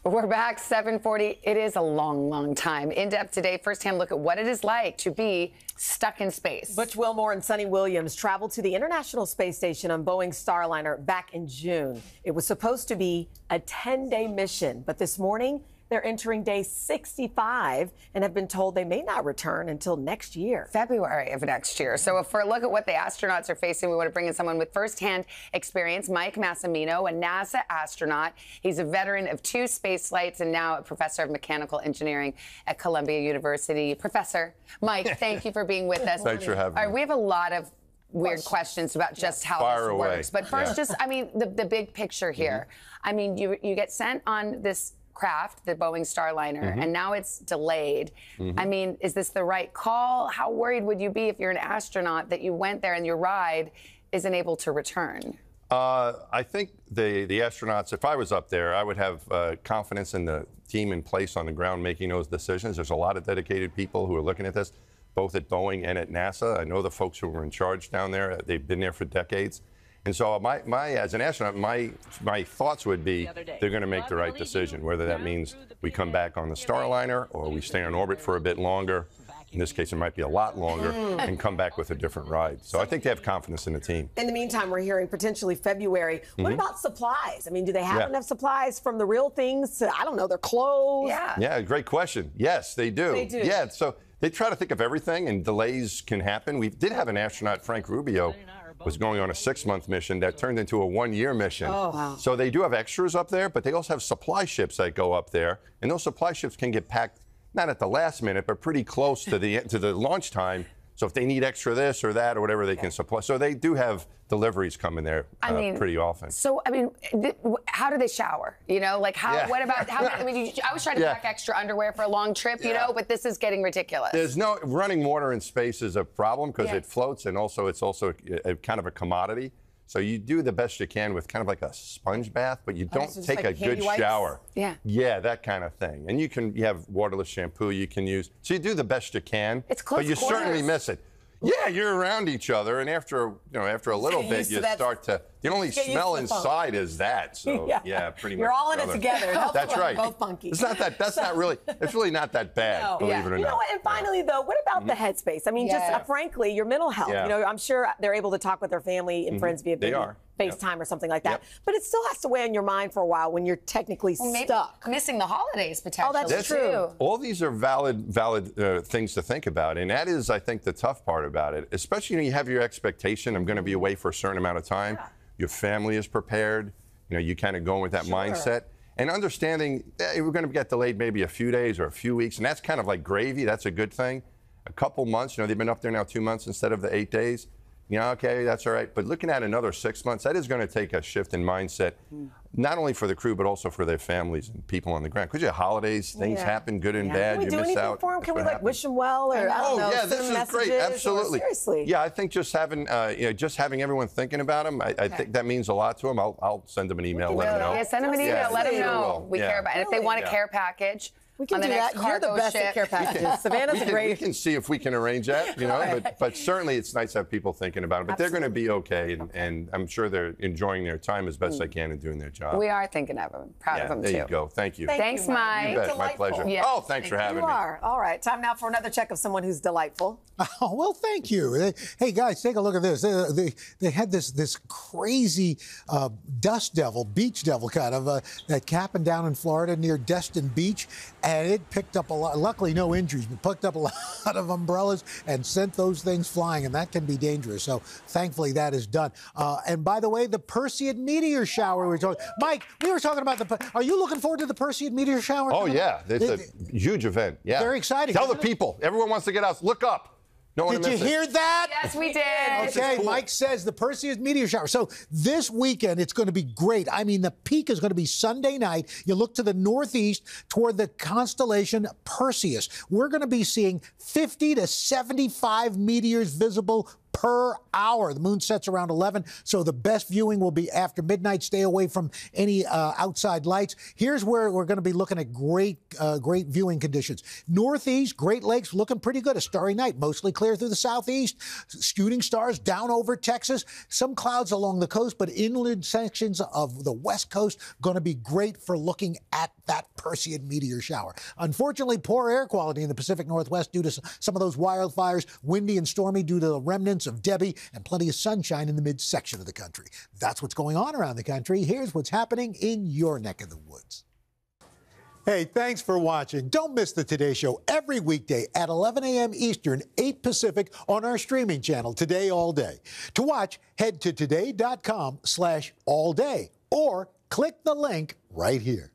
We're back, 7:40. It is a long, long time. In depth today, firsthand look at what it is like to be stuck in space. Butch Wilmore and Sunny Williams traveled to the International Space Station on Boeing's Starliner back in June. It was supposed to be a 10-day mission, but this morning they're entering day 65 and have been told they may not return until next year. February of next year. So for a look at what the astronauts are facing, we want to bring in someone with firsthand experience, Mike Massimino, a NASA astronaut. He's a veteran of 2 space flights and now a professor of mechanical engineering at Columbia University. Professor Mike, thank you for being with us. Thanks for having me. All right, we have a lot of weird questions about just how this works. But first, just, I mean, the big picture here. I mean, you get sent on this craft, the Boeing Starliner, and now it's delayed. I mean, is this the right call? How worried would you be if you're an astronaut that you went there and your ride isn't able to return? I think the astronauts, if I was up there, I would have confidence in the team in place on the ground making those decisions. There's a lot of dedicated people who are looking at this, both at Boeing and at NASA. I know the folks who were in charge down there. They've been there for decades. And so as an astronaut, my thoughts would be they're going to make the right decision, whether that means we come back on the Starliner or we stay on orbit for a bit longer. In this case, it might be a lot longer, and come back with a different ride. So I think they have confidence in the team. In the meantime, we're hearing potentially February. What about supplies? I mean, do they have enough supplies from the real things to, I don't know, their clothes? Yeah, great question. Yes, they do. They do. Yeah, so they try to think of everything, and delays can happen. We did have an astronaut, Frank Rubio, was going on a 6-month mission that turned into a 1-year mission. Oh, wow. So they do have extras up there, but they also have supply ships that go up there, and those supply ships can get packed not at the last minute, but pretty close to the launch time. So if they need extra this or that or whatever, they can supply. So they do have deliveries coming there pretty often. So, I mean, how do they shower? You know, like how, what about, how, I mean, I was trying to pack extra underwear for a long trip, you know, but this is getting ridiculous. There's no, running water in space is a problem because it floats, and also it's also a kind of a commodity. So you do the best you can with kind of like a sponge bath, but you don't take a good shower. Yeah, that kind of thing. And you have waterless shampoo you can use. So you do the best you can. It's close but you certainly miss it. Yeah, you're around each other, and after a little bit, you start to. The only smell inside is that. So yeah, pretty much. You're all in it together. That's right. Both funky. It's not that. That's not really. It's really not that bad. Believe it or not. You know what? And finally, though, what about the headspace? I mean, just frankly, your mental health. You know, I'm sure they're able to talk with their family and friends via FaceTime or something like that. But it still has to weigh on your mind for a while when you're technically stuck. Missing the holidays potentially. Oh, that's true. All these are valid things to think about, and that is, I think, the tough part about it. Especially when you have your expectation, I'm going to be away for a certain amount of time. Your family is prepared. You know, you kind of go in with that mindset. And understanding we're going to get delayed maybe a few days or a few weeks, and that's kind of like gravy. That's a good thing. A couple months, you know, they've been up there now 2 months instead of the 8 days. You know, okay, that's all right. But looking at another 6 months, that is going to take a shift in mindset, not only for the crew, but also for their families and people on the ground. Because you have holidays, things happen, good and bad. Can we do anything for them? Can we wish them well, or I don't know, this is great. Absolutely. Seriously. Yeah, I think just having everyone thinking about them, I think that means a lot to them. I'll send them an email, let them know. Yeah, send them an email, let them know we care about it. And if they want a care package. We can do that. You're the best at care packages. Savannah's great. We can see if we can arrange that, you know. But certainly it's nice to have people thinking about it. But they're going to be okay, and I'm sure they're enjoying their time as best they can and doing their job. We are thinking of them. Proud of them, too. There you go. Thank you. Thanks, Mike. You bet. My pleasure. Oh, thanks for having me. You are. All right. Time now for another check of someone who's delightful. Oh, well, thank you. Hey, guys, take a look at this. They had this crazy dust devil, beach devil kind of, that happened down in Florida near Destin Beach, and it picked up a lot, luckily no injuries, but picked up a lot of umbrellas and sent those things flying, and that can be dangerous. So thankfully that is done. And by the way, the Perseid meteor shower we were talking, Mike, we were talking about are you looking forward to the Perseid meteor shower? Oh, yeah. It's a huge event. Yeah. Very exciting. Tell the people. Everyone wants to get out. Look up. Did you hear that? Yes, we did. Okay, Mike says the Perseid meteor shower. So this weekend, it's going to be great. I mean, the peak is going to be Sunday night. You look to the northeast toward the constellation Perseus. We're going to be seeing 50 to 75 meteors visible per hour. The moon sets around 11, so the best viewing will be after midnight. Stay away from any outside lights. Here's where we're going to be looking at great viewing conditions. Northeast, Great Lakes looking pretty good. A starry night, mostly clear through the southeast. Shooting stars down over Texas. Some clouds along the coast, but inland sections of the west coast going to be great for looking at that Perseid meteor shower. Unfortunately, poor air quality in the Pacific Northwest due to some of those wildfires, windy and stormy due to the remnants of Debbie, and plenty of sunshine in the midsection of the country. That's what's going on around the country. Here's what's happening in your neck of the woods. Hey, thanks for watching. Don't miss the Today Show every weekday at 11 a.m. Eastern, 8 Pacific on our streaming channel, Today All Day. To watch, head to today.com/allday or click the link right here.